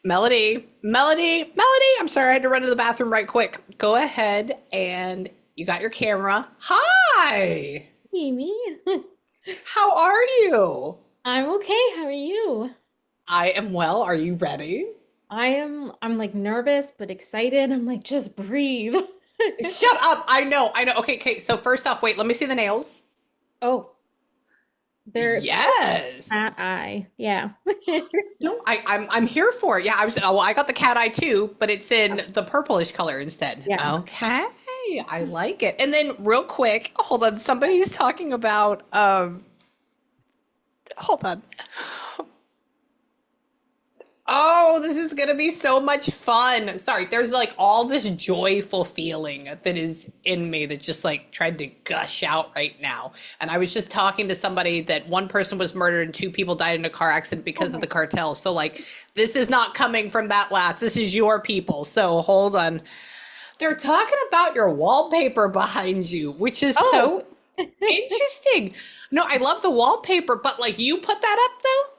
Melody, I'm sorry, I had to run to the bathroom right quick. Go ahead and you got your camera. Hi, Amy. how are you? I'm okay. How are you? I am well. Are you ready? I'm like nervous but excited. I'm like, just breathe. Shut up. I know. Okay. So first off, wait, let me see the nails. Oh, there's cat Yes. eye. Yeah. No, I'm here for it. Yeah, I got the cat eye too, but it's in the purplish color instead. Yeah. Okay. I like it. And then real quick, hold on, somebody's talking about hold on. Oh, this is gonna be so much fun. Sorry, there's like all this joyful feeling that is in me that just like tried to gush out right now. And I was just talking to somebody that one person was murdered and two people died in a car accident Oh because of my. the cartel. So like this is not coming from that last. This is your people. So hold on. They're talking about your wallpaper behind you, which is Oh, so interesting. No, I love the wallpaper, but like you put that up though?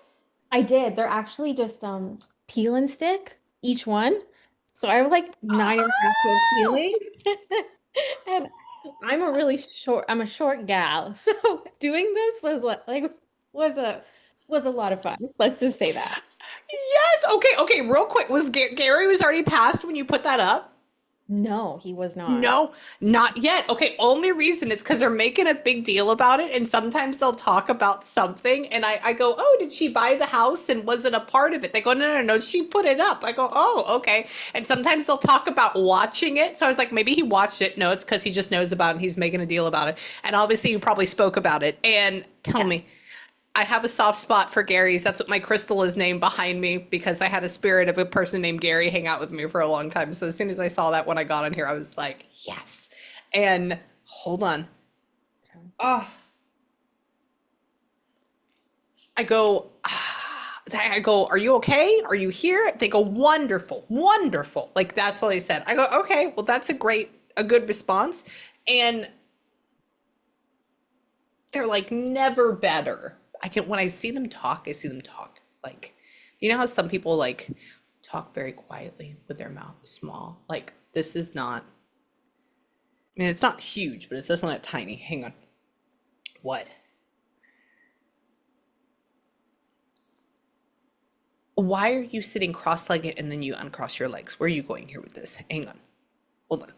I did. They're actually just peel and stick each one. So I have like 9.5 foot ceiling. And I'm a short gal. So doing this was was a was a lot of fun. Let's just say that. Yes. Okay. Real quick, was Gary was already passed when you put that up? No, he was not. No, not yet. Okay, only reason is because they're making a big deal about it, and sometimes they'll talk about something, and I go, "Oh, did she buy the house and was it a part of it?" They go, "No, she put it up." I go, "Oh, okay." And sometimes they'll talk about watching it, so I was like, maybe he watched it. No, it's because he just knows about it and he's making a deal about it. And obviously, you probably spoke about it. And tell Yeah. me, I have a soft spot for Gary's. That's what my crystal is named behind me because I had a spirit of a person named Gary hang out with me for a long time. So as soon as I saw that when I got on here, I was like, yes. And hold on. Oh, I go, I go, are you okay? Are you here? They go, wonderful, wonderful. Like that's all they said. I go, okay, well, that's a good response. And they're like never better. When I see them talk, I see them talk like, you know how some people like talk very quietly with their mouth small. Like this is not. I mean, it's not huge, but it's definitely not tiny. Hang on. What? Why are you sitting cross-legged and then you uncross your legs? Where are you going here with this? Hang on. Hold on.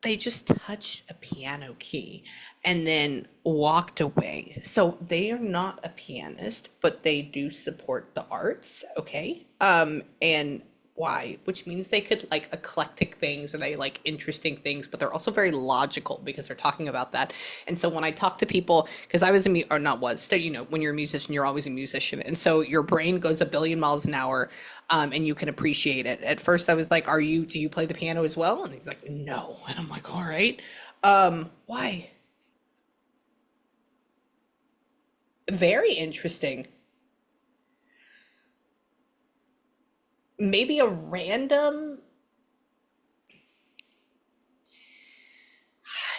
They just touched a piano key and then walked away. So they are not a pianist, but they do support the arts, okay? And why? Which means they could like eclectic things or they like interesting things, but they're also very logical because they're talking about that. And so when I talk to people, because I was or not was, still, when you're a musician, you're always a musician. And so your brain goes a billion miles an hour, and you can appreciate it. At first I was like, do you play the piano as well? And he's like, no. And I'm like, all right. Why? Very interesting. Maybe a random.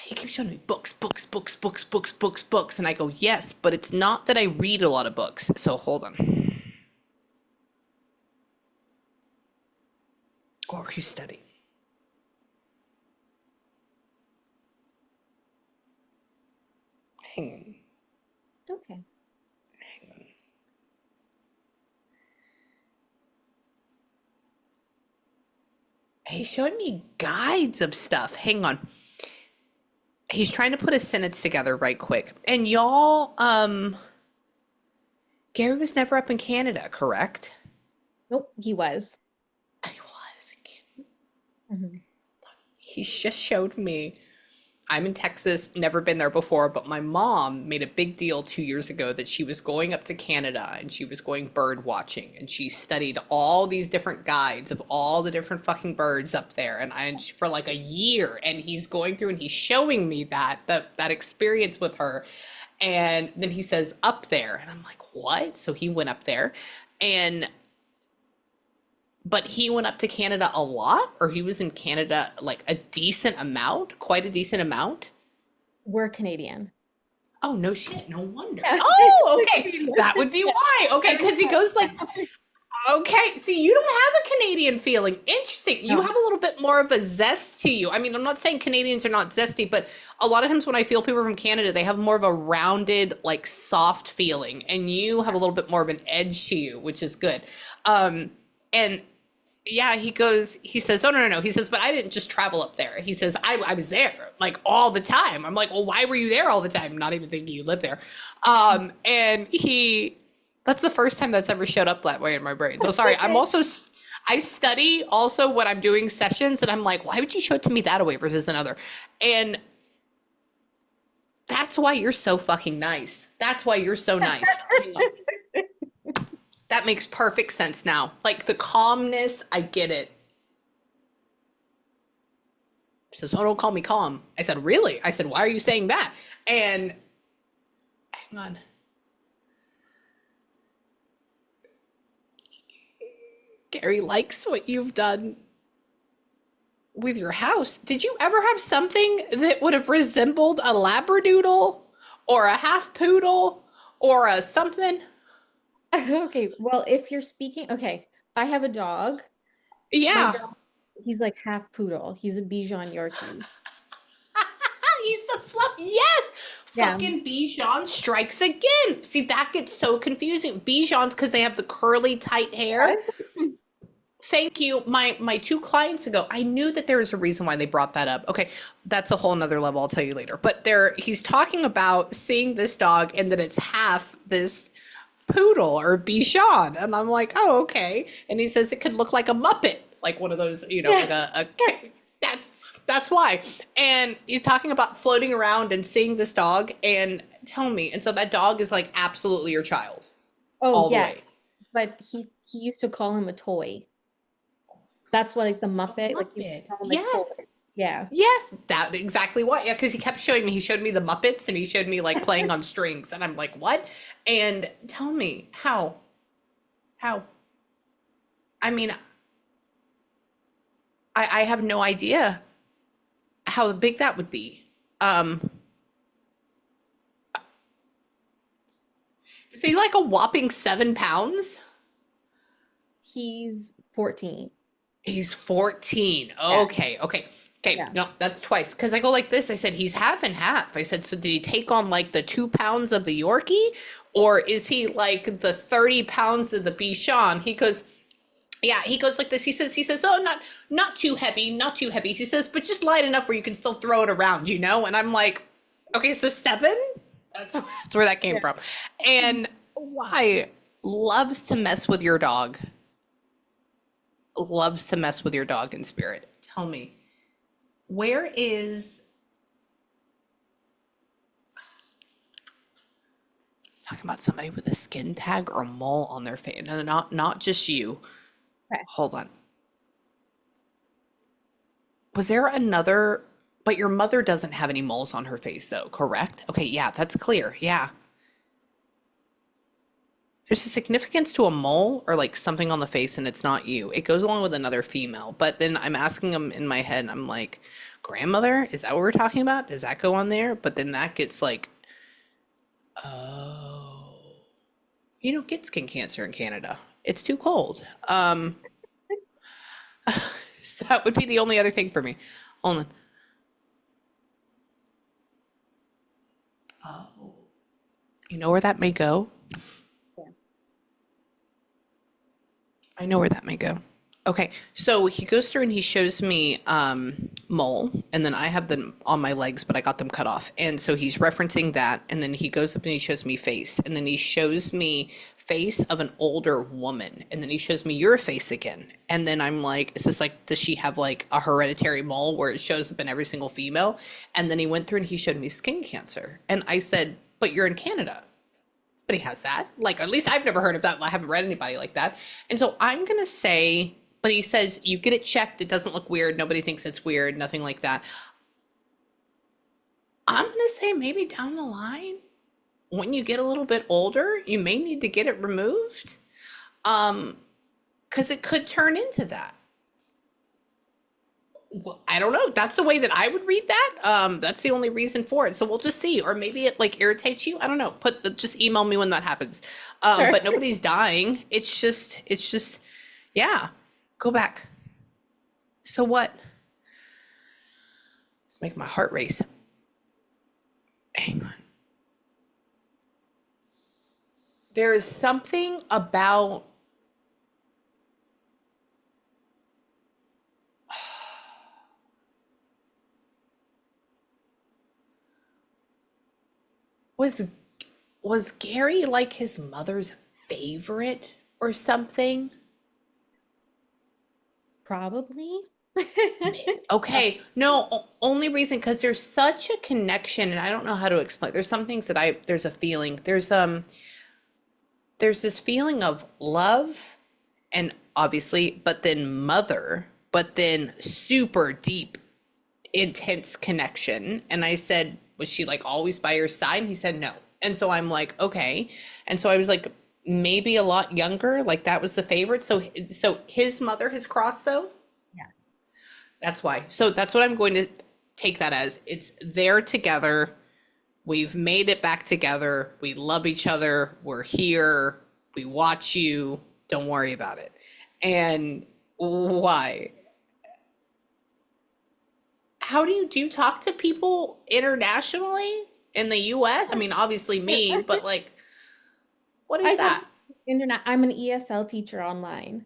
He keeps showing me books. And I go, yes, but it's not that I read a lot of books. So hold on. What were you studying? Hang on. Okay. Hang on. He's showing me guides of stuff. Hang on. He's trying to put a sentence together right quick. And y'all, Gary was never up in Canada, correct? Nope, he was. I was again. Mhm. He just showed me. I'm in Texas, never been there before, but my mom made a big deal 2 years ago that she was going up to Canada and she was going bird watching and she studied all these different guides of all the different fucking birds up there and for like a year and he's going through and he's showing me that experience with her and then he says up there and I'm like what? So he went up there and but he went up to Canada a lot or he was in Canada like a decent amount, quite a decent amount. We're Canadian. Oh, no shit. No wonder. Yeah. Oh, okay. That would be Yeah. why. Okay, Every because he time. goes like, okay, see, you don't have a Canadian feeling. Interesting. You No. have a little bit more of a zest to you. I mean, I'm not saying Canadians are not zesty, but a lot of times when I feel people from Canada, they have more of a rounded, like soft feeling, and you have a little bit more of an edge to you, which is good. And yeah, he says, oh, no, no, no. He says, but I didn't just travel up there. He says, I was there like all the time. I'm like, well, why were you there all the time? Not even thinking you lived there. And that's the first time that's ever showed up that way in my brain. So sorry. Okay. I study also when I'm doing sessions and I'm like, why would you show it to me that way versus another? And that's why you're so fucking nice. That's why you're so nice. Hang on. That makes perfect sense now. Like the calmness, I get it. He says, oh, don't call me calm. I said, really? I said, why are you saying that? And hang on. Gary likes what you've done with your house. Did you ever have something that would have resembled a labradoodle or a half poodle or a something? Okay, well, if you're speaking, okay, I have a dog. My Yeah. dog, he's like half poodle. He's a Bichon Yorkie. He's the fluff. Yes. Yeah. Fucking Bichon strikes again. See, that gets so confusing. Bichons, because they have the curly, tight hair. Thank you. My two clients ago, I knew that there was a reason why they brought that up. Okay, that's a whole nother level. I'll tell you later. But he's talking about seeing this dog and that it's half this poodle or Bichon, and I'm like, oh, okay. And he says it could look like a Muppet, like one of those, like a that's why. And he's talking about floating around and seeing this dog and tell me. And so that dog is like absolutely your child, Oh all the yeah, way. but he used to call him a toy. That's what like the Muppet, like he used to Muppet. call him a Yes. toy. Yeah. Yes, that exactly what. Yeah, because he kept showing me. He showed me the Muppets, and he showed me like playing on strings, and I'm like, what? And tell me how? How? I mean, I have no idea how big that would be. Um, is he like a whopping 7 pounds? He's 14. He's 14. Yeah. Okay, okay. Okay, Yeah. no, that's twice. Because I go like this. I said, he's half and half. I said, so did he take on like the 2 pounds of the Yorkie? Or is he like the 30 pounds of the Bichon? He goes, yeah, he goes like this. He says, oh, not too heavy, not too heavy. He says, but just light enough where you can still throw it around, you know? And I'm like, okay, so 7? That's where that came Yeah. from. And why? Loves to mess with your dog. Loves to mess with your dog in spirit. Tell me, where is talking about somebody with a skin tag or a mole on their face? No, not just you. Okay. Hold on. Was there another? But your mother doesn't have any moles on her face, though, correct? Okay, yeah, that's clear. Yeah. There's a significance to a mole or like something on the face, and it's not you. It goes along with another female. But then I'm asking them in my head, I'm like, grandmother? Is that what we're talking about? Does that go on there? But then that gets like, oh, get skin cancer in Canada. It's too cold. So that would be the only other thing for me. Hold on. Oh, you know where that may go? Yeah. I know where that may go. Okay, so he goes through and he shows me mole, and then I have them on my legs, but I got them cut off. And so he's referencing that, and then he goes up and he shows me face, and then he shows me face of an older woman, and then he shows me your face again. And then I'm like, is this like, does she have like a hereditary mole where it shows up in every single female? And then he went through and he showed me skin cancer. And I said, but you're in Canada. But he has that. Like, at least I've never heard of that. I haven't read anybody like that. And so I'm going to say, but he says, you get it checked. It doesn't look weird. Nobody thinks it's weird. Nothing like that. I'm going to say maybe down the line, when you get a little bit older, you may need to get it removed. Because it could turn into that. Well, I don't know. That's the way that I would read that. That's the only reason for it. So we'll just see. Or maybe it like irritates you. I don't know. Just email me when that happens. Sure. But nobody's dying. It's just, yeah. Go back. So what? It's making my heart race. Hang on. There is something about was was Gary like his mother's favorite or something? Probably. Okay, no, only reason because there's such a connection, and I don't know how to explain. There's some things that there's a feeling. There's this feeling of love, and obviously, but then mother, but then super deep, intense connection. And I said, was she like always by your side? And he said no. And so I'm like, okay. And so I was like, maybe a lot younger, like that was the favorite. So his mother has crossed though. Yes. That's why. So that's what I'm going to take that as. It's there together. We've made it back together. We love each other. We're here. We watch you. Don't worry about it. And why? How do you talk to people internationally in the US? I mean, obviously me, but like, what is I talk that? to internet. I'm an ESL teacher online.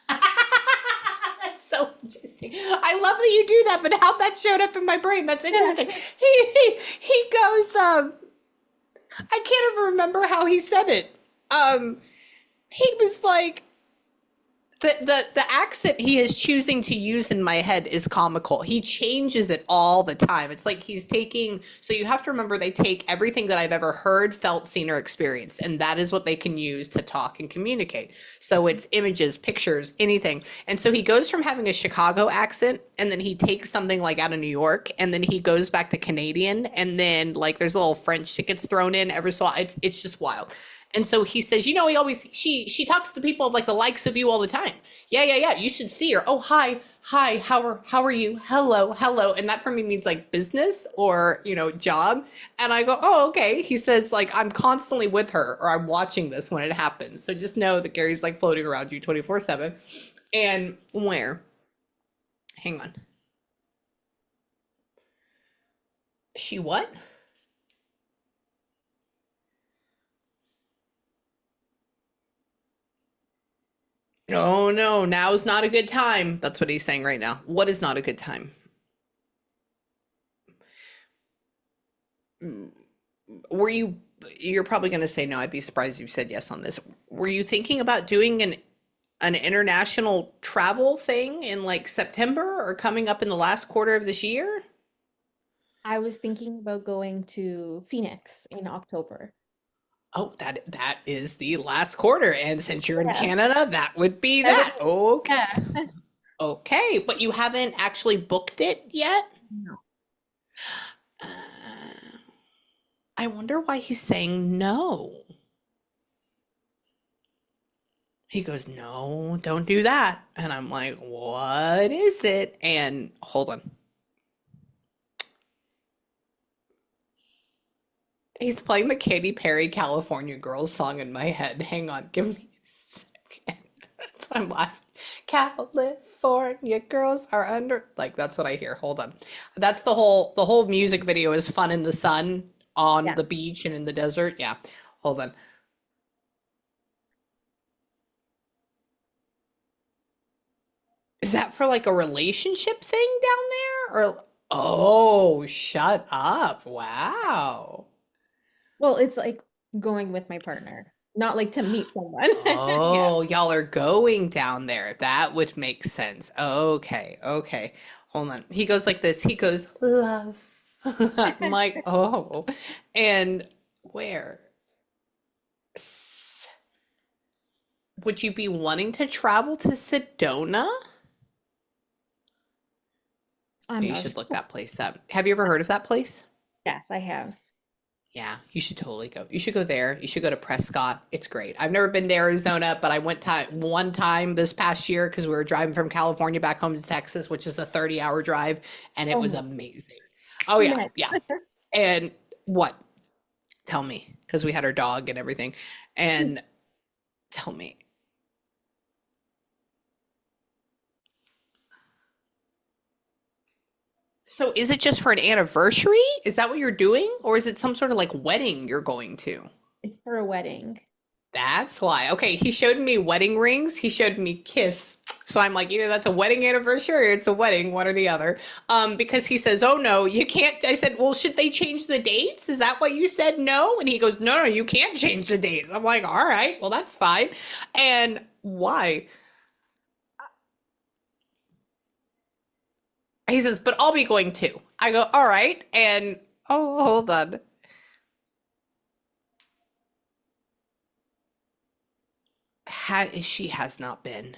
That's so interesting. I love that you do that, but how that showed up in my brain, that's interesting. He goes, I can't even remember how he said it. He was like, the accent he is choosing to use in my head is comical. He changes it all the time. It's like he's taking, so you have to remember they take everything that I've ever heard, felt, seen, or experienced, and that is what they can use to talk and communicate. So it's images, pictures, anything. And so he goes from having a Chicago accent, and then he takes something like out of New York, and then he goes back to Canadian, and then like there's a little French that gets thrown in every so it's just wild. And so he says, you know, he always she talks to people of like the likes of you all the time. Yeah, yeah, yeah. You should see her. Oh, hi, hi. How are you? Hello, hello. And that for me means like business or job. And I go, oh, okay. He says like I'm constantly with her or I'm watching this when it happens. So just know that Gary's like floating around you 24/7. And where? Hang on. She what? Oh no, now's not a good time. That's what he's saying right now. What is not a good time? Were you're probably going to say no. I'd be surprised if you said yes on this. Were you thinking about doing an international travel thing in like September or coming up in the last quarter of this year? I was thinking about going to Phoenix in October. Oh, that is the last quarter. And since you're in Yeah. Canada, that would be That would that. Okay. yeah. Okay, but you haven't actually booked it yet? No. Uh, I wonder why he's saying no. He goes, no, don't do that. And I'm like, what is it? And hold on. He's playing the Katy Perry California Girls song in my head. Hang on, give me a second. That's why I'm laughing. California girls are under like that's what I hear. Hold on. That's the whole music video is fun in the sun on Yeah. the beach and in the desert. Yeah. Hold on. Is that for like a relationship thing down there? Or oh, shut up. Wow. Well, it's like going with my partner, not like to meet someone. Yeah. Oh, y'all are going down there. That would make sense. Okay, okay. Hold on. He goes like this. He goes, love. I'm like, oh. And where? S- Would you be wanting to travel to Sedona? I'm You not should look sure. that place up. Have you ever heard of that place? Yes, I have. Yeah, you should totally go. You should go there. You should go to Prescott. It's great. I've never been to Arizona, but I went one time this past year because we were driving from California back home to Texas, which is a 30-hour drive, and it Oh was my amazing. Oh yeah, goodness. yeah. And what? Tell me, because we had our dog and everything. And tell me. So is it just for an anniversary? Is that what you're doing? Or is it some sort of like wedding you're going to? It's for a wedding. That's why. Okay, he showed me wedding rings. He showed me kiss. So I'm like, either that's a wedding anniversary or it's a wedding, one or the other. Because he says, "Oh no, you can't." I said, "Well, should they change the dates? Is that what you said?" No, and he goes, "No, no, you can't change the dates." I'm like, "All right, well, that's fine." And why? He says, "But I'll be going too." I go, "All right," and oh, hold on. She has not been.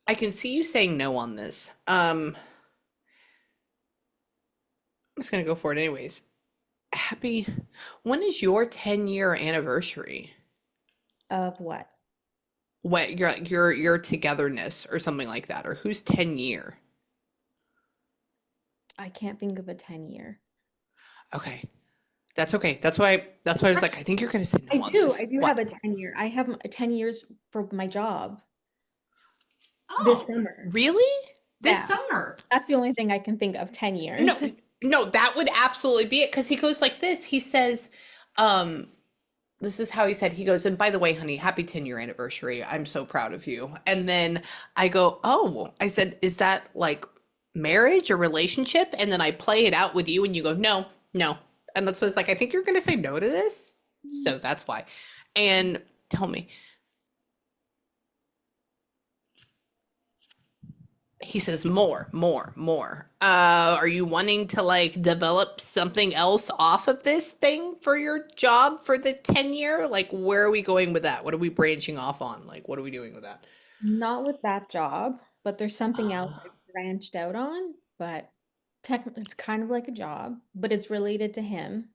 I can see you saying no on this. I'm just gonna go for it anyways. Happy. When is your 10-year anniversary? Of what? What your togetherness or something like that, or who's 10-year? I can't think of a 10-year. Okay, that's okay. That's why I was like, I think you're gonna say I no on do. this. I do have What? a 10-year. I have 10 years for my job this Oh, summer. really? This Yeah. summer? That's the only thing I can think of 10 No, years. no, that would absolutely be it because he goes like this. He says, um, this is how he said, he goes, "And by the way, honey, happy 10-year anniversary. I'm so proud of you." And then I go, "Oh," I said, "Is that like marriage or relationship?" And then I play it out with you and you go, "No, no." And that's what it's like, I think you're gonna say no to this. So that's why. And tell me, he says more, more, more. Are you wanting to like develop something else off of this thing for your job for the 10-year? Like, where are we going with that? What are we branching off on? Like, what are we doing with that? Not with that job, but there's something else Uh, I branched out on, but it's kind of like a job, but it's related to him.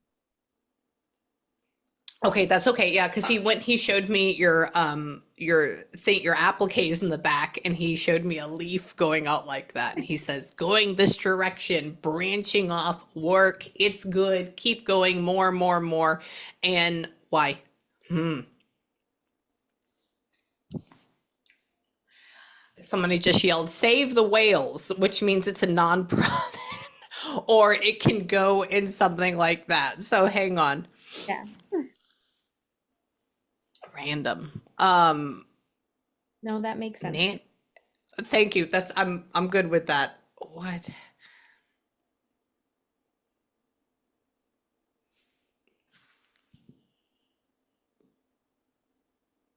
okay, that's okay. Yeah, because he showed me your thing, your appliques in the back, and he showed me a leaf going out like that. And he says, "Going this direction, branching off, work, it's good, keep going, more, more, more." And why? Hmm. Somebody just yelled, "Save the whales," which means it's a nonprofit, or it can go in something like that. So hang on. Yeah. Random. No, that makes sense to Nan me. Thank you. I'm good with that. What?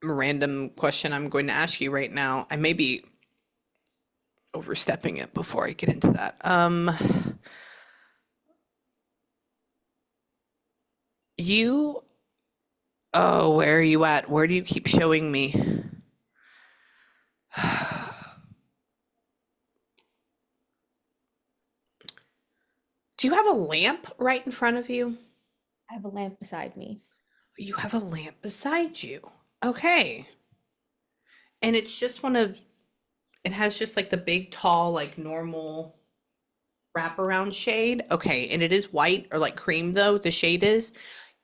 Random question I'm going to ask you right now. I may be overstepping it before I get into that. You, oh, where are you at? Where do you keep showing me? Do you have a lamp right in front of you? I have a lamp beside me. You have a lamp beside you. Okay. And it's just one of, it has just like the big, tall, like normal wraparound shade. Okay. And it is white or like cream though, the shade is.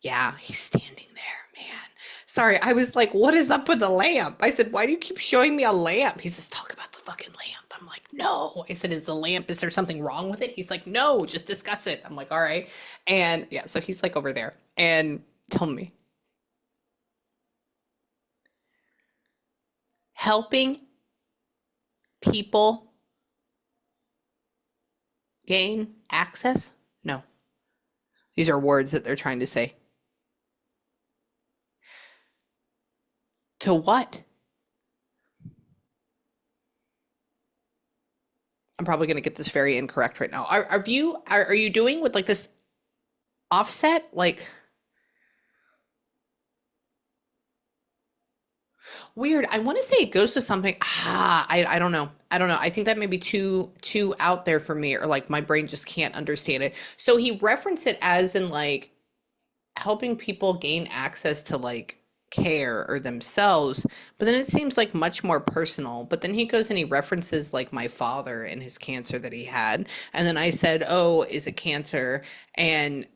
Yeah, he's standing there, man. Sorry, I was like, what is up with the lamp? I said, why do you keep showing me a lamp? He says, talk about the fucking lamp. I'm like, no. I said, is the lamp, is there something wrong with it? He's like, no, just discuss it. I'm like, all right. And yeah, so he's like over there. And tell me, helping people gain access? No. These are words that they're trying to say. To what? I'm probably going to get this very incorrect right now. Are you doing with like this offset? Like, Weird. I want to say it goes to something. I don't know. I don't know. I think that may be too out there for me, or like my brain just can't understand it. So he referenced it as in like helping people gain access to like care or themselves, but then it seems like much more personal. But then he goes and he references like my father and his cancer that he had. And then I said, "Oh, is it cancer?" And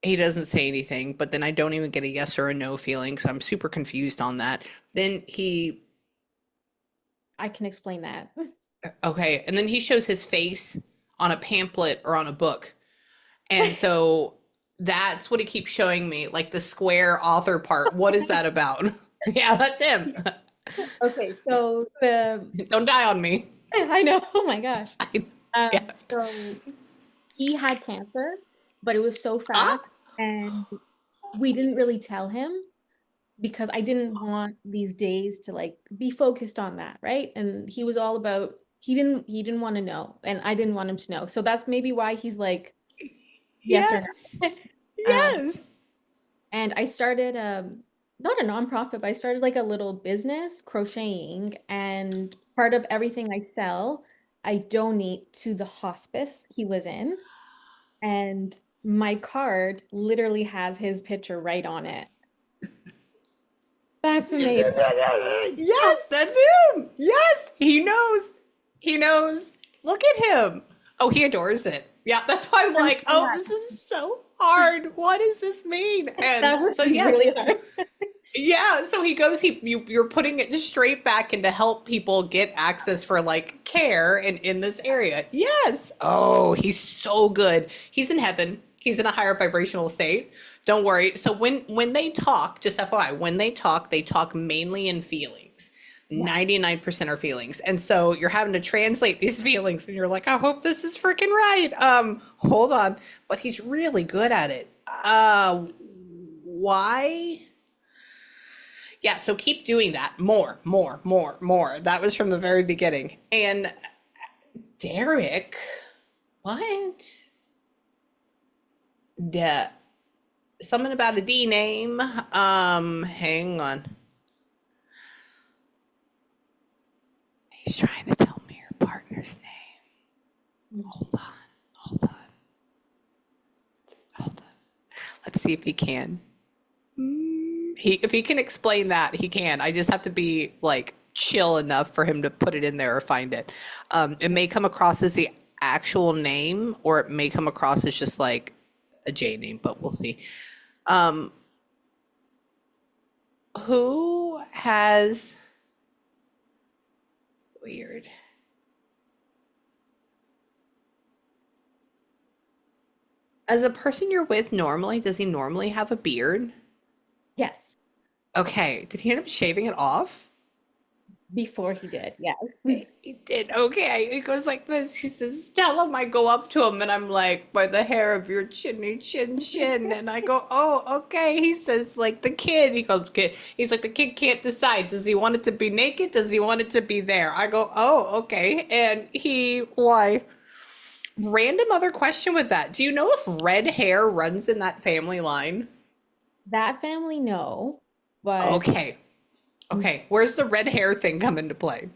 he doesn't say anything, but then I don't even get a yes or a no feeling, so I'm super confused on that. Then he, I can explain that. okay, and then he shows his face on a pamphlet or on a book. And so that's what he keeps showing me, like the square author part. What is that about? Yeah, that's him. Okay, so the Don't die on me. I know. Oh my gosh. I, yeah. So he had cancer, but it was so Ah, fast, and we didn't really tell him because I didn't want these days to like be focused on that, right? And he was all about he didn't want to know, and I didn't want him to know. So that's maybe why he's like yes or yes. no. Um, Yes. and I started not a nonprofit, but I started like a little business crocheting, and part of everything I sell, I donate to the hospice he was in. And my card literally has his picture right on it. That's amazing. Yes, that's him. Yes, he knows. He knows. Look at him. Oh, he adores it. Yeah, that's why I'm like, oh, Yeah, this is so hard. What does this mean? And that would so, be really yes, hard. yeah. So he goes. You're putting it just straight back into help people get access for like care in this area. Yes. Oh, he's so good. He's in heaven. He's in a higher vibrational state. Don't worry. So when they talk, just FYI, when they talk mainly in feelings. Yeah. 99% are feelings. And so you're having to translate these feelings and you're like, I hope this is freaking right. Hold on. But he's really good at it. Why? Yeah, so keep doing that. More, more, more, more. That was from the very beginning. And Derek, what? Yeah, something about a D name. Hang on. He's trying to tell me your partner's name. Hold on, hold on, hold on. Let's see if he can. If he can explain that, he can. I just have to be like chill enough for him to put it in there or find it. It may come across as the actual name, or it may come across as just like a J name, but we'll see. Who has weird? As a person you're with normally, does he normally have a beard? Yes, Okay. Did he end up shaving it off? before he did. Yes. He did. Okay. He goes like this. He says, tell him. I go up to him and I'm like, by the hair of your chinny chin chin. And I go, oh, okay. He says, like the kid. He goes, kid. He's like, the kid can't decide. Does he want it to be naked? Does he want it to be there? I go, oh, okay. And why? Random other question with that. Do you know if red hair runs in that family line? That family, no, but Okay. Okay. Where's the red hair thing come into play?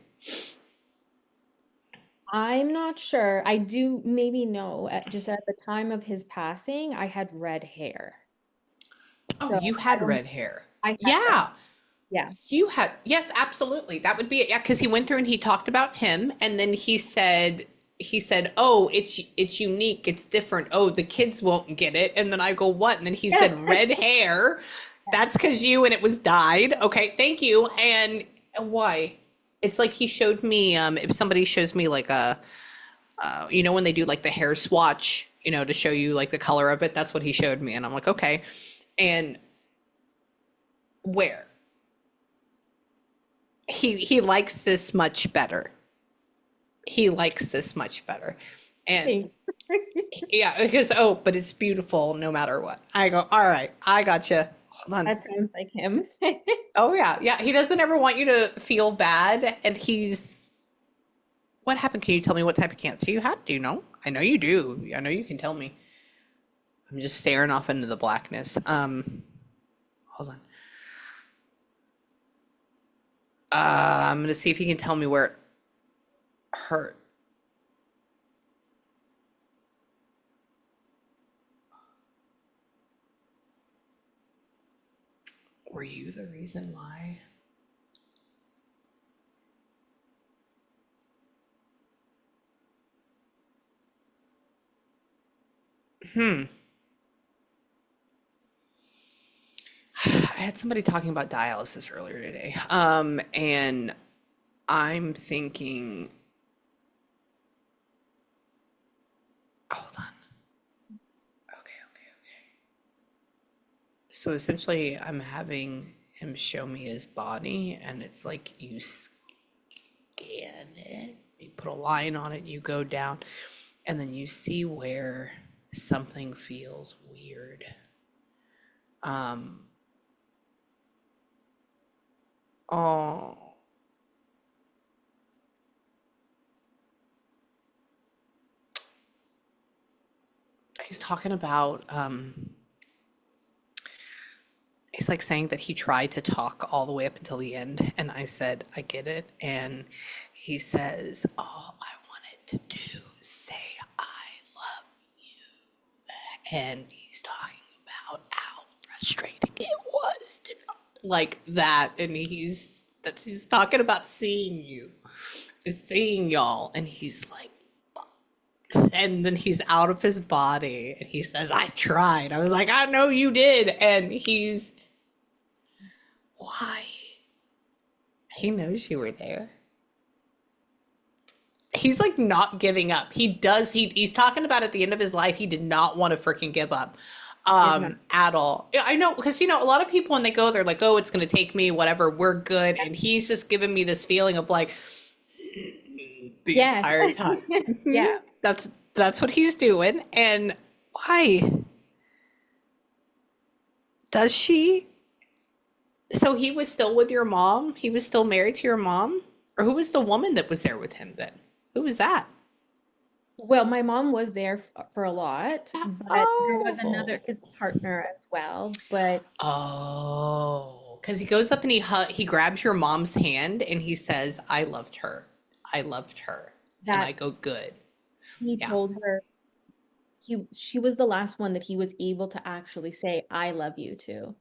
I'm not sure. I do maybe know just at the time of his passing, I had red hair. Oh, So you I had don't, red hair. I had red. Yeah. Yeah. You had, yes, absolutely. That would be it. Yeah, because he went through and he talked about him, and then "Oh, it's unique, it's different. Oh, the kids won't get it." And then I go, "What?" And then he said, "Red hair. That's because you and it was dyed." Okay, thank you. And why? It's like he showed me. If somebody shows me like when they do like the hair swatch, to show you like the color of it, that's what he showed me, and I'm like, okay. And where? He likes this much better. He likes this much better. And Hey, yeah, because but it's beautiful no matter what. I go, all right, I gotcha. Hold on. that sounds like him. Oh yeah, yeah. He doesn't ever want you to feel bad. And what happened? Can you tell me what type of cancer you had? Do you know? I know you do. I know you can tell me. I'm just staring off into the blackness. Hold on. I'm gonna see if he can tell me where it hurt. Were you the reason why? I had somebody talking about dialysis earlier today. And I'm thinking, hold on. Okay, okay, okay. So essentially, I'm having him show me his body, and it's like you scan it, you put a line on it, you go down, and then you see where something feels weird. Um, oh, he's talking about, he's like saying that he tried to talk all the way up until the end, and I said, I get it. And he says, all I wanted to do is say, I love you. And he's talking about how frustrating it was to not like that. And he's talking about seeing you, seeing y'all. And he's like, and then he's out of his body and he says, I tried. I was like, I know you did. And he's, why? He knows you were there. He's like not giving up. He's talking about at the end of his life, he did not want to freaking give up Did not. at all. Yeah, I know, because a lot of people when they go, they're like, oh, it's gonna take me, whatever, we're good. And he's just giving me this feeling of like the Yes. entire time. Yeah. That's what he's doing. And why? Does she? So he was still with your mom? He was still married to your mom? Or who was the woman that was there with him then? Who was that? Well, my mom was there for a lot, but there was Oh. his partner as well. But Oh. Because he goes up and he grabs your mom's hand and he says, I loved her. I loved her. And I that go, good. he Yeah. told her she was the last one that he was able to actually say, I love you to.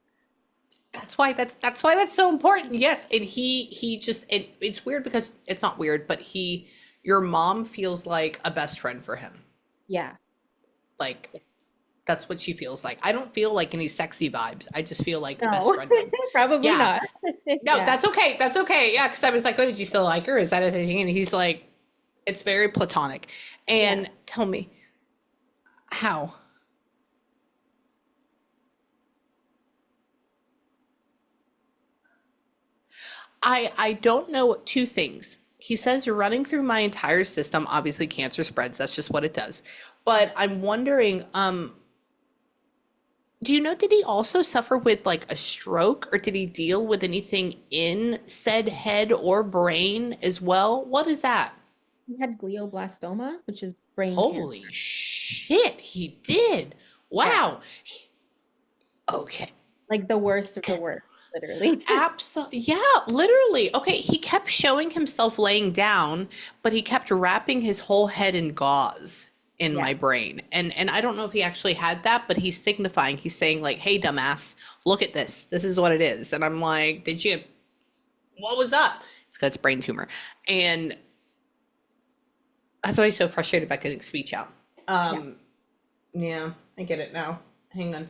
That's why that's so important. Yes, and he just it's weird because it's not weird, but your mom feels like a best friend for him. Yeah. Like that's what she feels like. I don't feel like any sexy vibes. I just feel like best No, friending. probably Yeah. not. No, Yeah. that's okay. That's okay. Yeah, because I was like, oh, did you still like her? Is that a thing? And he's like, it's very platonic. Yeah. And tell me how. I don't know two things. He says you're running through my entire system. Obviously, cancer spreads. That's just what it does. But I'm wondering, do you know, did he also suffer with like a stroke or did he deal with anything in said head or brain as well? What is that? He had glioblastoma, which is brain cancer. Holy shit, he did. Yeah. Wow. Okay. Like the worst of the worst, literally. Absolutely. Yeah, literally. Okay, he kept showing himself laying down, but he kept wrapping his whole head in gauze in Yeah. my brain. And I don't know if he actually had that, but he's signifying, he's saying like, "Hey dumbass, look at this. This is what it is." And I'm like, "Did you what was up?" It's because it's brain tumor. And that's why he's so frustrated about getting speech out. Yeah. Um, yeah, I get it now. Hang on.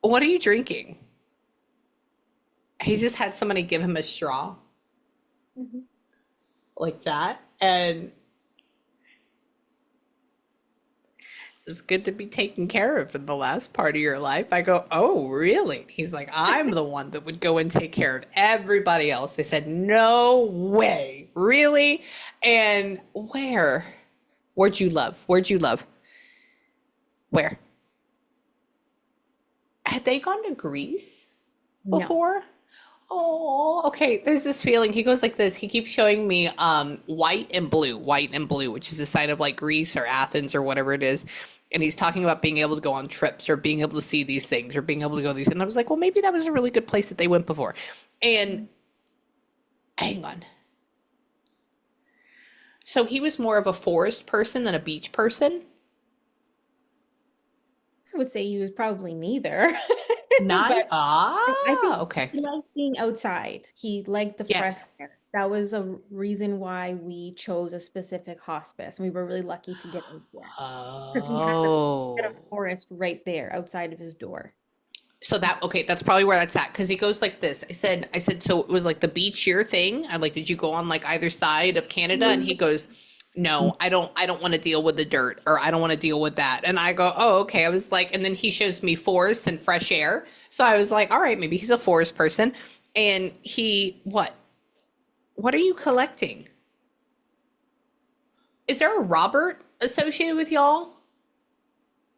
What are you drinking? He just had somebody give him a straw Mhm. like that. And it's good to be taken care of in the last part of your life. I go, oh, really? He's like, I'm the one that would go and take care of everybody else. I said, no way. Really? And where? Where'd you love? Where'd you love? Where? Had they gone to Greece No. before? Oh, okay. There's this feeling. He goes like this. He keeps showing me white and blue, which is a sign of like Greece or Athens or whatever it is. And he's talking about being able to go on trips or being able to see these things or being able to go these. And I was like, well, maybe that was a really good place that they went before. And hang on. So he was more of a forest person than a beach person. I would say he was probably neither. Not, But I think okay. he liked being outside. He liked the fresh Yes. air. That was a reason why we chose a specific hospice. We were really lucky to get out there because he had a Oh. forest right there outside of his door. So that okay, that's probably where that's at because he goes like this. I said, so it was like the beach your thing. I'm like, did you go on like either side of Canada? And he goes, no, I don't want to deal with the dirt or I don't want to deal with that. And I go, oh, okay. I was like, and then he shows me forest and fresh air. So I was like, all right, maybe he's a forest person. And he, what? What are you collecting? Is there a Robert associated with y'all?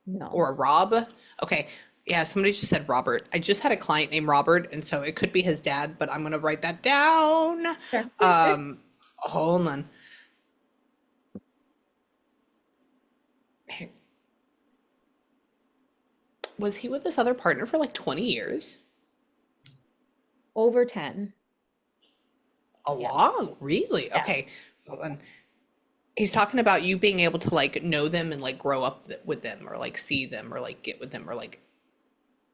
No. Or a Rob? Okay. Yeah, somebody just said Robert. I just had a client named Robert, and so it could be his dad, but I'm gonna write that down. Sure. Hold on. Was he with this other partner for like 20 years? Over 10. A Yeah. long, really? Yeah. Okay. Hold on. He's talking about you being able to like know them and like grow up with them or like see them or like get with them or like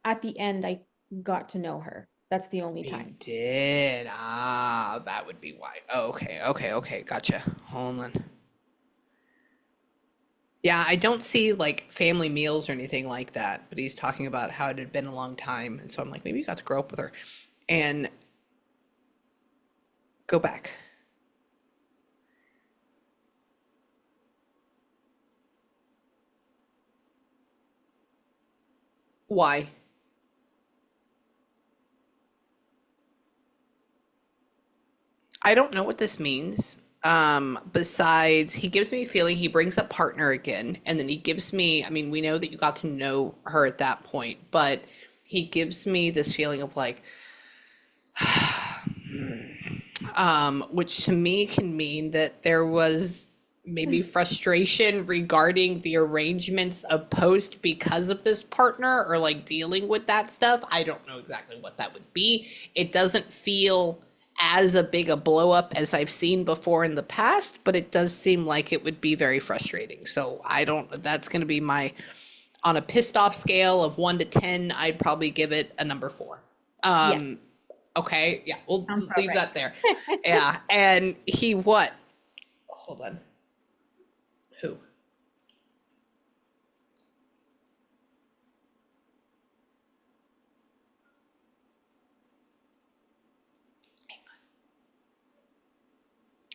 At the end, I got to know her. That's the only he time. did. Ah, that would be why. Oh, okay. Gotcha. Hold on. Yeah, I don't see like family meals or anything like that, but he's talking about how it had been a long time. And so I'm like, maybe you got to grow up with her and go back. Why? I don't know what this means. Besides, he gives me a feeling he brings up partner again, and then he gives me, I mean, we know that you got to know her at that point, but he gives me this feeling of like, which to me can mean that there was maybe frustration regarding the arrangements of post because of this partner or like dealing with that stuff. I don't know exactly what that would be. It doesn't feel as a big a blow up as I've seen before in the past, but it does seem like it would be very frustrating. So I don't, that's going to be my, on a pissed off scale of 1 to 10, I'd probably give it a number 4. Yeah. Okay, yeah, we'll Sounds about leave right. that there. Yeah, and he what? Hold on. Who?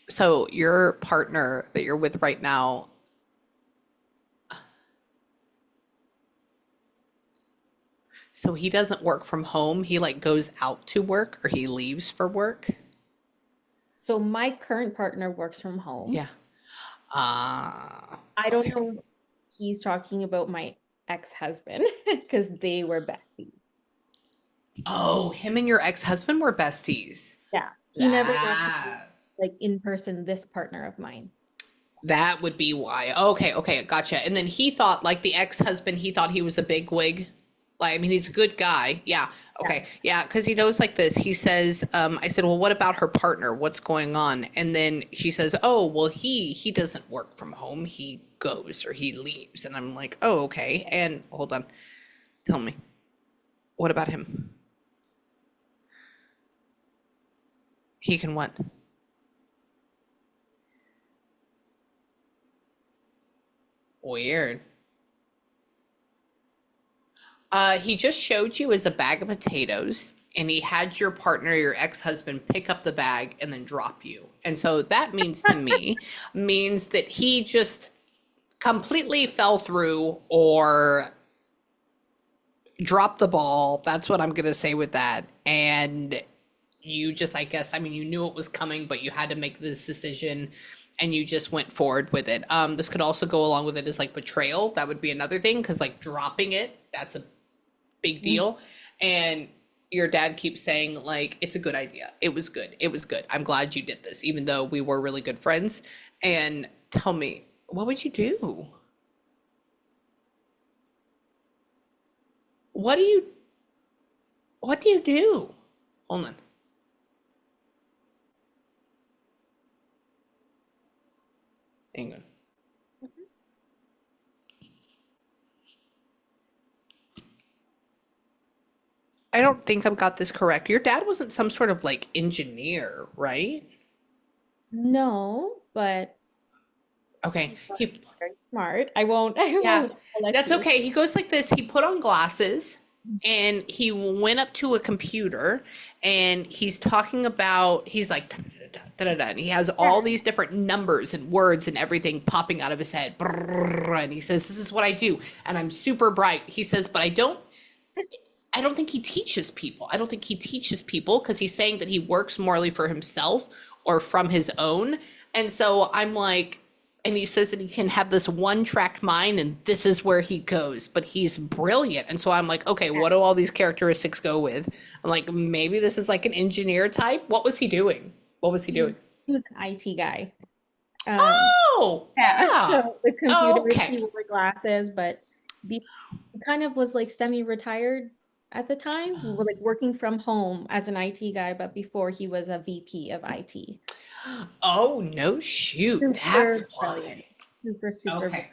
So your partner that you're with right now, so he doesn't work from home. He like goes out to work or he leaves for work. So my current partner works from home. Yeah. I don't Okay. know if he's talking about my ex-husband because they were besties. Oh, him and your ex-husband were besties. Yeah. He never got to meet, like That's in person this partner of mine. that would be why. Okay, gotcha. And then he thought, like the ex-husband, he thought he was a big wig. Like, I mean, he's a good guy. Yeah. Yeah. Okay. Yeah. Because he knows like this. He says, I said, well, what about her partner? What's going on? And then she says, oh, well, he doesn't work from home. He goes or he leaves. And I'm like, oh, okay. And hold on. Tell me, what about him? He can what? Weird. He just showed you as a bag of potatoes, and he had your partner, your ex-husband, pick up the bag and then drop you. And so that means to me, means that he just completely fell through or dropped the ball. That's what I'm gonna say with that. And you just, I guess, I mean, you knew it was coming, but you had to make this decision and you just went forward with it. This could also go along with it as like betrayal. That would be another thing because like dropping it, that's a big Mm. deal. And your dad keeps saying like it's a good idea. It was good. It was good. I'm glad you did this, even though we were really good friends. And tell me, what would you do? What do you what do you do? Hold on. Hang on. I don't think I've got this correct. Your dad wasn't some sort of like engineer, right? No, but Okay. he was He very smart. I Yeah, won't let that's you. okay. He goes like this. He put on glasses and he went up to a computer and he's talking about, he's like, da, and he has all Yeah. these different numbers and words and everything popping out of his head. And he says, this is what I do. And I'm super bright. He says, but I don't think he teaches people. I don't think he teaches people because he's saying that he works morely for himself or from his own. And so I'm like, and he says that he can have this one track mind and this is where he goes, but he's brilliant. And so I'm like, okay, what do all these characteristics go with? I'm like, maybe this is like an engineer type. What was he doing? What was he He was, doing? he was an IT guy. Um, Oh, yeah, yeah. so the computers, Okay. he wore glasses, but he kind of was like semi-retired at the time. We were like working from home as an IT guy, but before he was a VP of IT. Oh, no, shoot. That's Super brilliant. why. Super brilliant. Okay.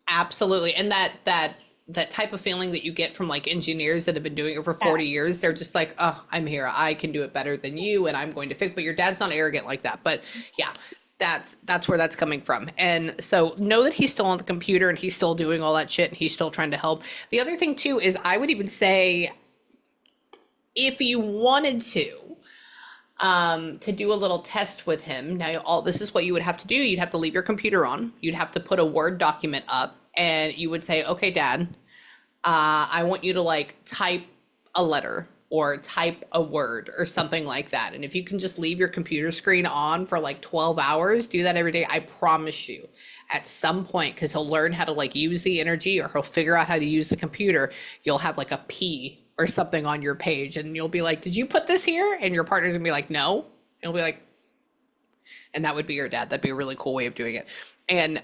Absolutely. And that type of feeling that you get from like engineers that have been doing it for Yeah. 40 years, they're just like, "Oh, I'm here. I can do it better than you and I'm going to fix." But your dad's not arrogant like that. But yeah, that's where that's coming from. And so know that he's still on the computer and he's still doing all that shit and he's still trying to help. The other thing too is I would even say if you wanted to do a little test with him. Now, all this is what you would have to do. You'd have to leave your computer on. You'd have to put a Word document up, and you would say, "Okay, Dad, I want you to like type a letter or type a word or something like that." And if you can just leave your computer screen on for like 12 hours, do that every day. I promise you, at some point, because he'll learn how to like use the energy or he'll figure out how to use the computer, you'll have like a P or something on your page and you'll be like, "Did you put this here?" And your partner's gonna be like, "No." And he'll be like, and that would be your dad. That'd be a really cool way of doing it. And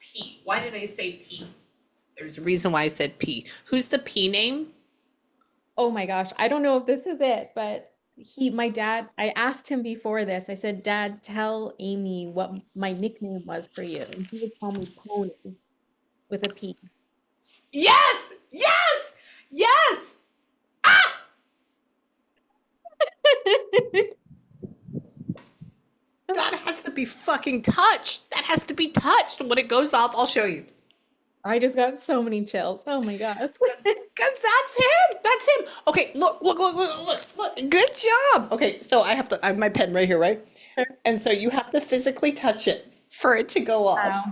P, why did I say P? There's a reason why I said P. Who's the P name? Oh my gosh, I don't know if this is it, but my dad, I asked him before this. I said, Dad, tell Amy what my nickname was for you. And he would call me Pony with a P. Yes! Yes! Yes! That has to be fucking touched. That has to be touched. When it goes off, I'll show you. I just got so many chills. Oh my gosh. Because that's him. That's him. Okay, look. Good job. Okay, so I have my pen right here, right? And so you have to physically touch it for it to go off. Wow.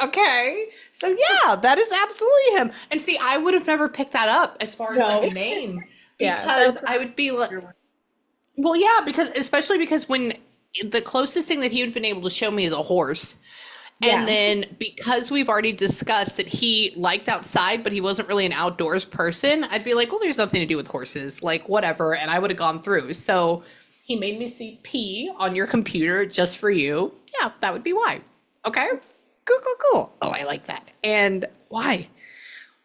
Okay. So yeah, that is absolutely him. And see, I would have never picked that up as far as like No. a name Yeah, because that's I would be like, another one. well, yeah, because especially because when the closest thing that he would have been able to show me is a horse. And Yeah. then because we've already discussed that he liked outside, but he wasn't really an outdoors person, I'd be like, well, there's nothing to do with horses, like whatever. And I would have gone through. So he made me see P on your computer just for you. Yeah, that would be why. Okay. Cool. Oh, I like that. And why?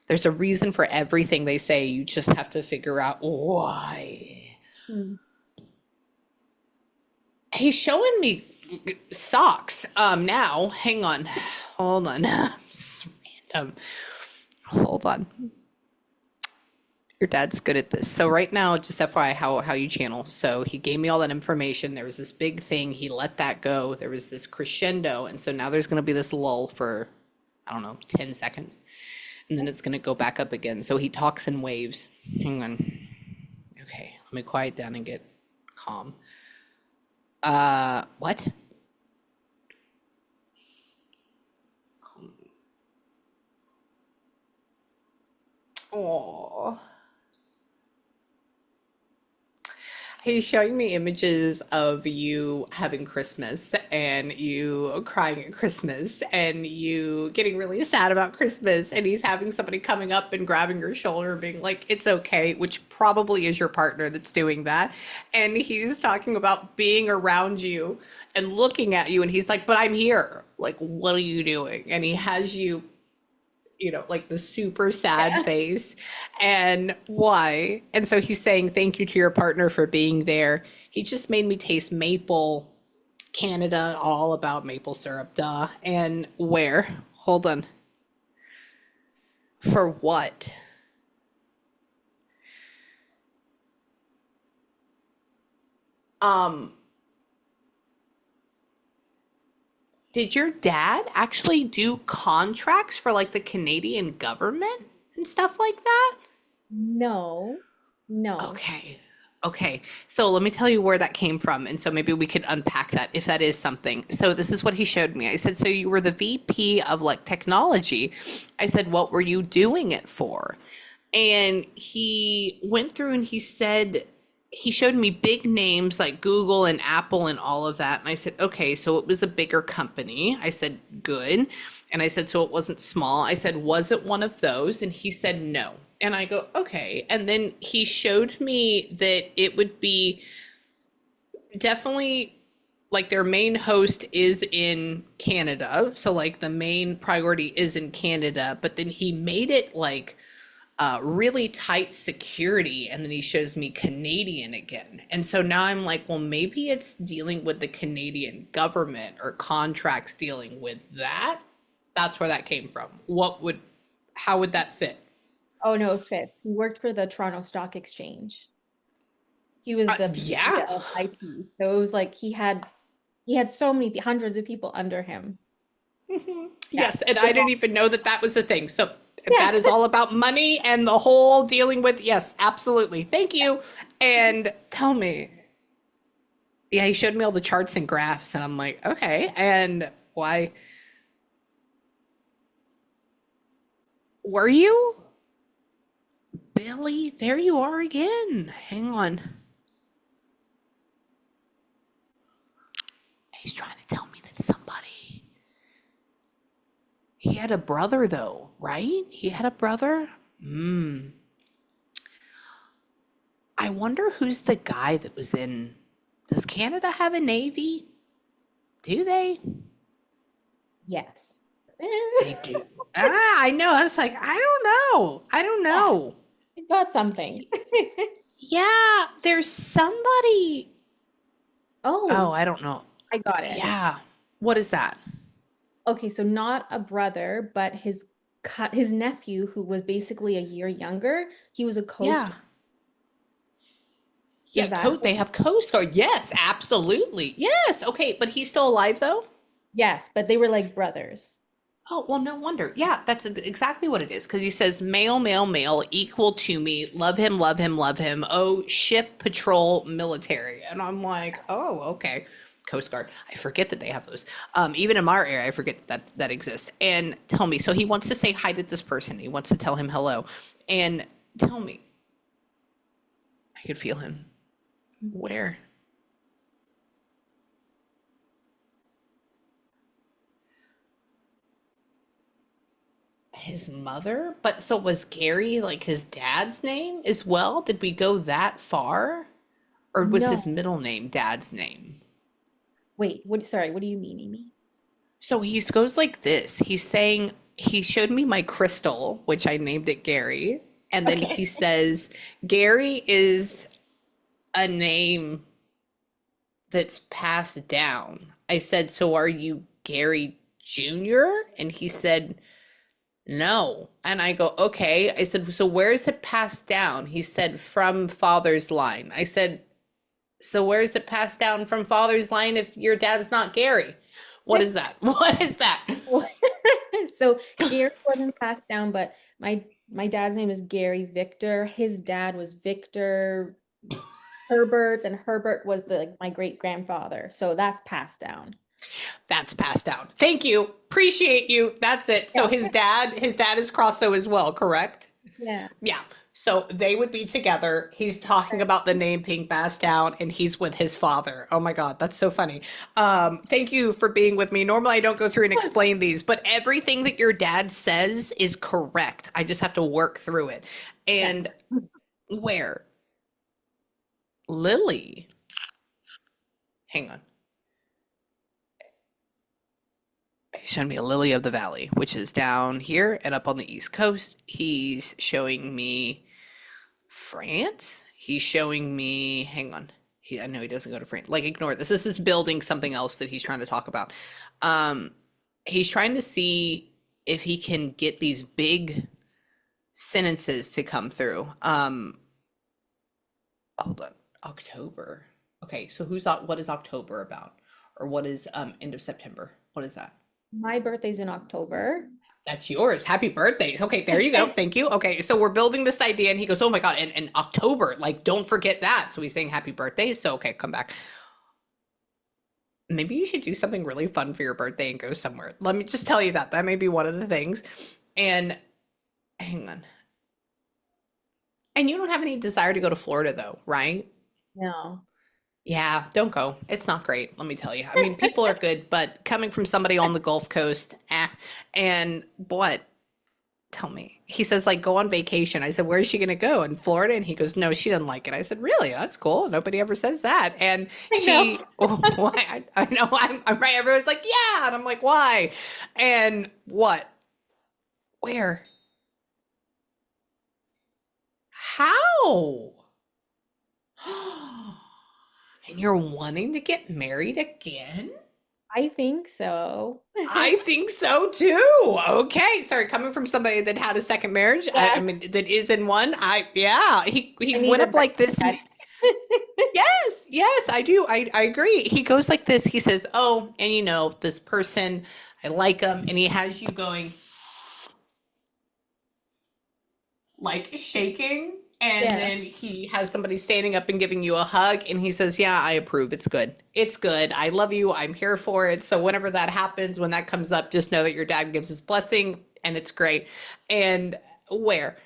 There's a reason for everything they say. You just have to figure out why. Hmm. He's showing me socks. Now, hang on. Hold on. Just random. Hold on. Your dad's good at this. So right now, just FYI how you channel. So he gave me all that information. There was this big thing. He let that go. There was this crescendo. And so now there's going to be this lull for, I don't know, 10 seconds. And then it's going to go back up again. So he talks in waves. Hang on. Okay, let me quiet down and get calm. What? Oh. He's showing me images of you having Christmas and you crying at Christmas and you getting really sad about Christmas. And he's having somebody coming up and grabbing your shoulder, being like, it's okay, which probably is your partner that's doing that. And he's talking about being around you and looking at you. And he's like, but I'm here. Like, what are you doing? And he has you, like the super sad Yeah. face and why. And so he's saying, thank you to your partner for being there. He just made me taste maple Canada, all about maple syrup, duh. And where? Hold on. For what? Um, did your dad actually do contracts for like the Canadian government and stuff like that? No, no. Okay. Okay. So let me tell you where that came from. And so maybe we could unpack that if that is something. So this is what he showed me. I said, so you were the VP of like technology. I said, what were you doing it for? And he went through and he said, he showed me big names like Google and Apple and all of that. And I said, okay, so it was a bigger company. I said, good. And I said, so it wasn't small. I said, was it one of those? And he said, no. And I go, okay. And then he showed me that it would be definitely like their main host is in Canada. So like the main priority is in Canada, but then he made it like really tight security. And then he shows me Canadian again. And so now I'm like, well, maybe it's dealing with the Canadian government or contracts dealing with that. That's where that came from. How would that fit? Oh no, it fits. He worked for the Toronto Stock Exchange. He was the Yeah. VP of IT. So it was like he had so many hundreds of people under him. Yeah. Yes. And I didn't even know that that was the thing. So Yeah. that is all about money and the whole dealing with, yes, absolutely. Thank you. And tell me, yeah, he showed me all the charts and graphs, and I'm like, okay. And why were you? Billy, there you are again. Hang on. He's trying to tell me that somebody. He had a brother, though, right? He had a brother? Hmm. I wonder who's the guy that was in. Does Canada have a navy? Do they? Yes. They do. I know. I was like, I don't know. I don't Yeah, know. I got something. Yeah, there's somebody. Oh, Oh, I don't know. I got it. Yeah. What is that? Okay, so not a brother, but his nephew, who was basically a year younger, he was a Coast. Yeah. Yeah, Is that? they have Coast Guard. Yes, absolutely. Yes. Okay, but he's still alive though? Yes, but they were like brothers. Oh, well, no wonder. Yeah, that's exactly what it is. Because he says, male, male, male, equal to me. Love him, love him, love him. Oh, ship, patrol, military. And I'm like, oh, okay. Coast Guard. I forget that they have those. Even in our area, I forget that exists. And tell me, so he wants to say hi to this person. He wants to tell him hello. And tell me, I could feel him. Where? His mother? But so was Gary like his dad's name as well? Did we go that far? Or was his No. middle name dad's name? Wait, sorry, what do you mean, Amy? So he goes like this. He's saying, he showed me my crystal, which I named it Gary. And then Okay. he says, Gary is a name that's passed down. I said, so are you Gary Jr.? And he said, no. And I go, okay. I said, so where is it passed down? He said, from father's line. I said, so where is it passed down from father's line if your dad's not Gary? What is that? What is that? So Gary wasn't passed down, but my dad's name is Gary Victor. His dad was Victor Herbert, and Herbert was my great grandfather. So that's passed down. That's passed down. Thank you. Appreciate you. That's it. So Yeah. his dad is Crosso as well, correct? Yeah. Yeah. So they would be together. He's talking about the name Pink Bass Town and he's with his father. Oh my God, that's so funny. Thank you for being with me. Normally I don't go through and explain these, but everything that your dad says is correct. I just have to work through it. Yeah. And where? Lily. Hang on. He's showing me a lily of the valley, which is down here and up on the East Coast. He's showing me France. He's showing me, hang on. I know he doesn't go to France. Like, ignore this. This is building something else that he's trying to talk about. Um, he's trying to see if he can get these big sentences to come through. Hold on. October. Okay, so what is October about? Or what is end of September? What is that? My birthday's in October. That's yours. Happy birthday. Okay, there you go. Thank you. Okay, so we're building this idea, and he goes, "Oh my God, and October, like, don't forget that." So he's saying happy birthday. So, okay, come back. Maybe you should do something really fun for your birthday and go somewhere. Let me just tell you that. That may be one of the things. And hang on. And you don't have any desire to go to Florida, though, right? No. Yeah, don't go. It's not great, let me tell you. I mean, people are good, but coming from somebody on the Gulf Coast, and what? Tell me. He says, like, go on vacation. I said, where is she going to go? In Florida? And he goes, no, she doesn't like it. I said, really? That's cool. Nobody ever says that. And I know. why? I know, I'm right. Everyone's like, yeah. And I'm like, why? And what? Where? How? And you're wanting to get married again? I think so. I think so too. Okay. Sorry, coming from somebody that had a second marriage, I Yeah. mean that is in one. Yeah. He I need went a up like this and break. yes, yes, I do. I agree. He goes like this. He says, "Oh, and you know, this person, I like him." And he has you going like shaking. And Yeah. then he has somebody standing up and giving you a hug. And he says, yeah, I approve. It's good. It's good. I love you. I'm here for it. So whenever that happens, when that comes up, just know that your dad gives his blessing and it's great. And where?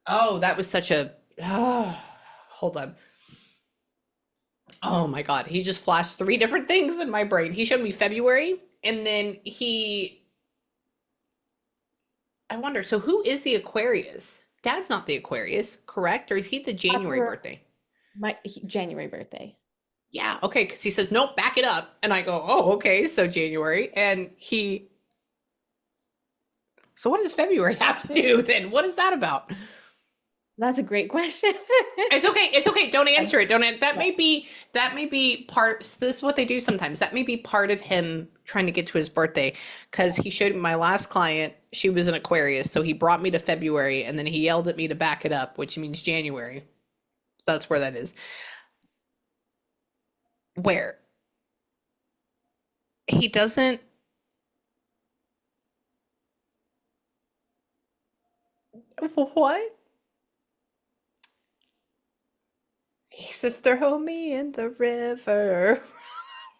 Oh, that was such a, oh, hold on. Oh my God. He just flashed three different things in my brain. He showed me February and then I wonder, so who is the Aquarius? Dad's not the Aquarius, correct? Or is he the January After birthday? January birthday. Yeah, okay, because he says, nope, back it up. And I go, oh, okay, so January. So what does February have to do then? What is that about? That's a great question. It's okay. It's okay. Don't answer it. That Yeah. may be part. This is what they do sometimes. That may be part of him trying to get to his birthday because he showed me my last client. She was an Aquarius, so he brought me to February, and then he yelled at me to back it up, which means January. That's where that is. Where he doesn't. What? He says, throw me in the river.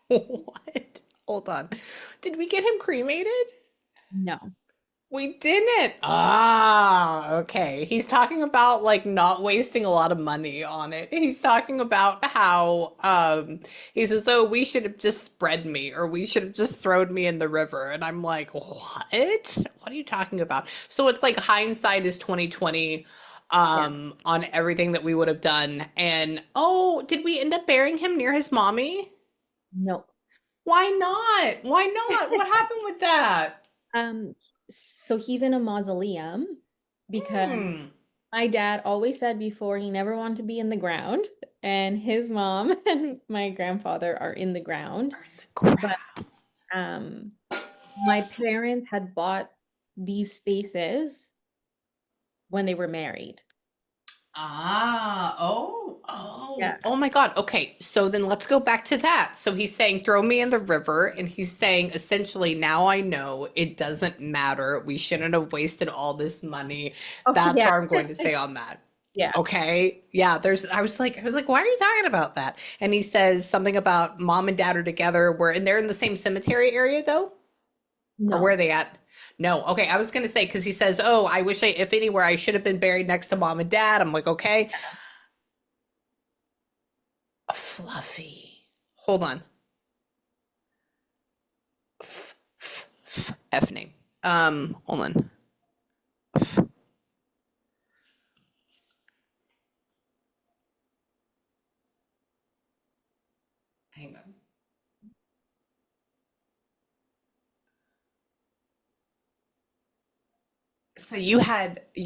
What? Hold on. Did we get him cremated? No. We didn't. Ah, okay. He's talking about like not wasting a lot of money on it. He's talking about how he says, "Oh, we should have just spread me or we should have just thrown me in the river." And I'm like, "What? What are you talking about?" So it's like hindsight is 2020 Yeah. on everything that we would have done. And oh, did we end up burying him near his mommy? No. Why not? Why not? What happened with that? Um, so he's in a mausoleum because Hmm. my dad always said before he never wanted to be in the ground, and his mom and my grandfather are in the ground. Or in the ground. But um, my parents had bought these spaces when they were married. Ah, Yeah. oh my God. Okay, so then let's go back to that. So he's saying, throw me in the river, and he's saying, essentially, now I know it doesn't matter. We shouldn't have wasted all this money. Oh, That's yeah. how I'm going to say on that. Yeah. Okay. Yeah, I was like, why are you talking about that? And he says something about mom and dad are together, and they're in the same cemetery area though. Or where are No. they at? No. Okay, I was gonna say because he says, "Oh, I wish I, if anywhere, I should have been buried next to mom and dad." I'm like, okay, Fluffy. Hold on. F name. Hold on. Hang on. So you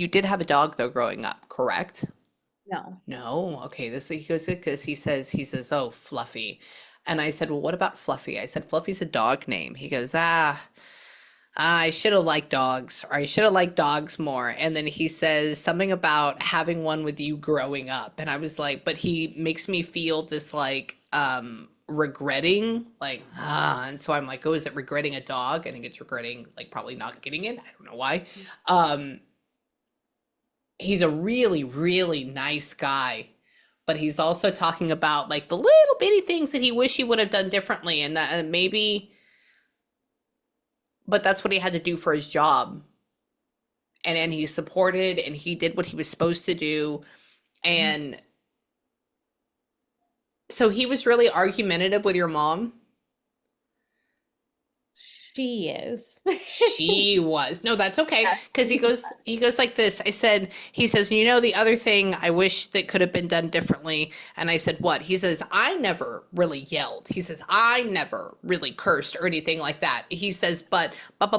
did have a dog though growing up, correct? No. No. Okay. This he goes because he says, oh, Fluffy. And I said, well, what about Fluffy? I said, Fluffy's a dog name. He goes, I should have liked dogs, or I should have liked dogs more. And then he says something about having one with you growing up. And I was like, but he makes me feel this like regretting, like, and so I'm like, oh, is it regretting a dog? I think it's regretting like probably not getting it. I don't know why. Um, he's a really, really nice guy, but he's also talking about like the little bitty things that he wish he would have done differently, and that and maybe, but that's what he had to do for his job. And he supported and he did what he was supposed to do. And so he was really argumentative with your mom. She is. She was. No, that's okay. Yes. Because he goes like this. He says, you know, the other thing I wish that could have been done differently. And I said, what? He says, I never really yelled. He says, I never really cursed or anything like that. He says, but, and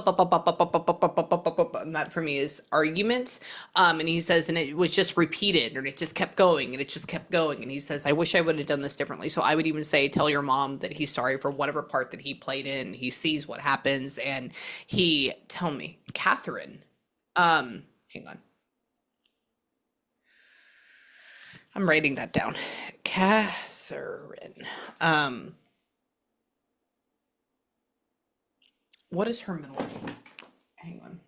that for me is arguments. And he says, and it was just repeated and it just kept going and it just kept going. And he says, I wish I would have done this differently. So I would even say, tell your mom that he's sorry for whatever part that he played in. He sees what happens and tell me, Catherine, hang on. I'm writing that down. Catherine. Um, what is her middle name? Hang on.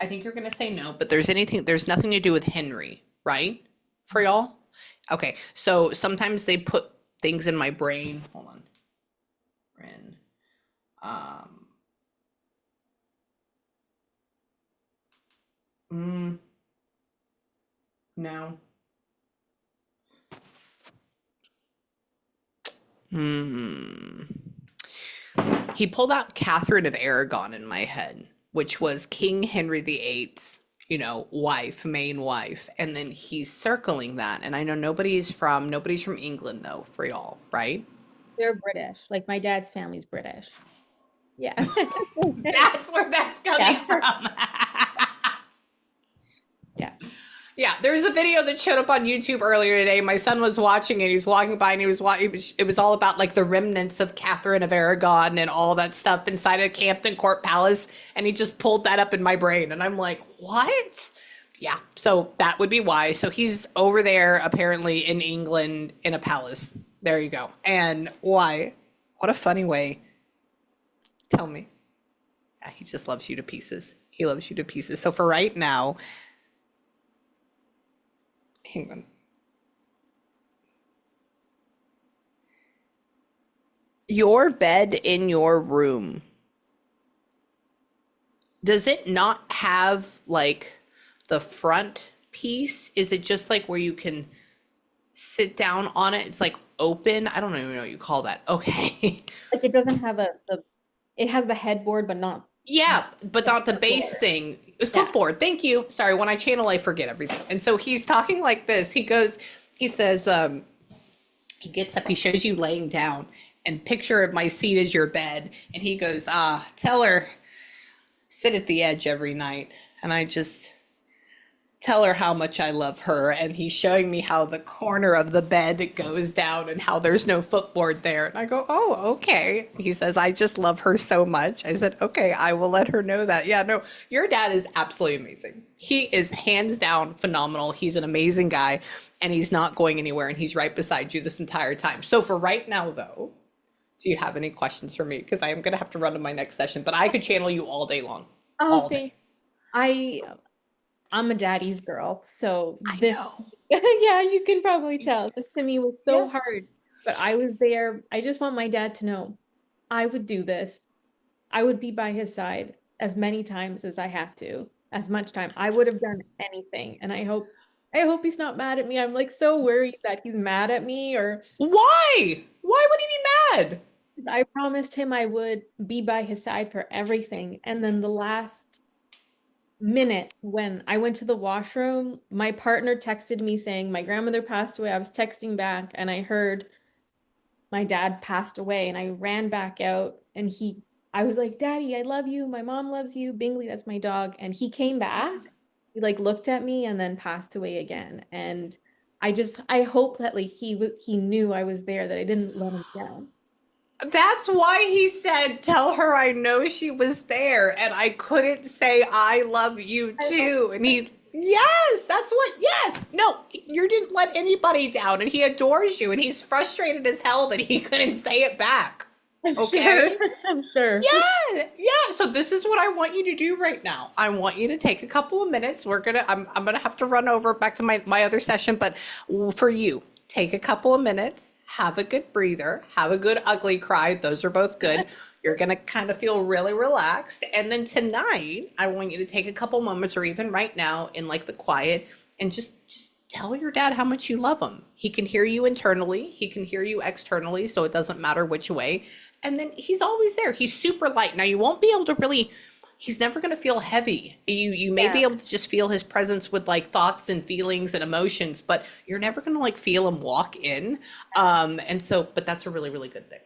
I think you're gonna say no, but there's nothing to do with Henry, right? For y'all? Okay, so sometimes they put things in my brain. Hold on. Ren. Um, mm, no. Hmm. He pulled out Catherine of Aragon in my head, which was King Henry VIII's, wife, main wife. And then he's circling that. And I know nobody's from England though, for y'all, right? They're British. Like my dad's family's British. Yeah. That's where that's coming Yeah. from. Yeah. Yeah, there's a video that showed up on YouTube earlier today. My son was watching it. He's walking by and he was watching. It was all about like the remnants of Catherine of Aragon and all that stuff inside of Campton Court Palace. And he just pulled that up in my brain. And I'm like, what? Yeah, so that would be why. So he's over there apparently in England in a palace. There you go. And why? What a funny way. Tell me. Yeah, he just loves you to pieces. He loves you to pieces. So for right now, hang on. Your bed in your room, does it not have like the front piece? Is it just like where you can sit down on it? It's like open. I don't even know what you call that. Okay. Like it doesn't have it has the headboard, but not Yeah, but not the base footboard. thing. Yeah. Footboard. Thank you. Sorry, when I channel, I forget everything. And so he's talking like this. He says, he gets up, he shows you laying down, and picture my seat as your bed. And he goes, tell her, sit at the edge every night. And I just tell her how much I love her. And he's showing me how the corner of the bed goes down and how there's no footboard there. And I go, oh, okay. He says, I just love her so much. I said, okay, I will let her know that. Yeah, no, your dad is absolutely amazing. He is hands down phenomenal. He's an amazing guy and he's not going anywhere and he's right beside you this entire time. So for right now, though, do you have any questions for me? Because I am going to have to run to my next session, but I could channel you all day long. Oh, All day. I I'm a daddy's girl, so I this know. yeah, you can probably tell. This to me was so Yes. hard, but I was there. I just want my dad to know. I would do this. I would be by his side as many times as I have to, as much time. I would have done anything. And I hope he's not mad at me. I'm like so worried that he's mad at me or Why? Why would he be mad? I promised him I would be by his side for everything. And then the last minute when I went to the washroom, my partner texted me saying my grandmother passed away. I was texting back and I heard my dad passed away and I ran back out and I was like, Daddy, I love you. My mom loves you. Bingley, that's my dog. And he came back. He like looked at me and then passed away again. And I hope that like he knew I was there, that I didn't let him down. That's why he said, tell her I know she was there and I couldn't say I love you too. And he, yes, that's what, yes. No, you didn't let anybody down and he adores you and he's frustrated as hell that he couldn't say it back. I'm Okay? sure. I'm sure. Yeah, yeah. So this is what I want you to do right now. I want you to take a couple of minutes. I'm gonna have to run over back to my other session, but for you, take a couple of minutes, have a good breather, have a good ugly cry. Those are both good. You're gonna kind of feel really relaxed. And then tonight, I want you to take a couple moments or even right now in like the quiet and just tell your dad how much you love him. He can hear you internally, he can hear you externally, so it doesn't matter which way. And then he's always there. He's super light. Now you won't be able to really, he's never going to feel heavy. You may Yeah. be able to just feel his presence with like thoughts and feelings and emotions, but you're never going to like feel him walk in. And so, but that's a really, really good thing.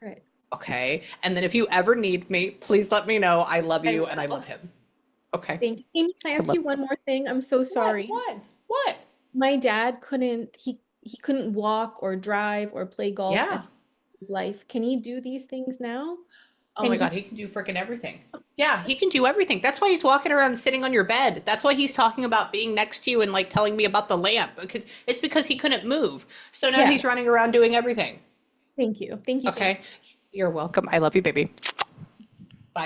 Right. Okay. And then if you ever need me, please let me know. I love I you and I will. love him. Okay. Thank you. Amy, can I I ask love you one more thing? I'm so what? sorry. What? My dad he couldn't walk or drive or play golf at Yeah. his life. Can he do these things now? Oh Can my he? God, he can do freaking everything. Yeah, he can do everything. That's why he's walking around sitting on your bed. That's why he's talking about being next to you and like telling me about the lamp because it's because he couldn't move. So now Yeah. he's running around doing everything. Thank you. Thank you. Thank you. Okay. You're welcome. I love you, baby.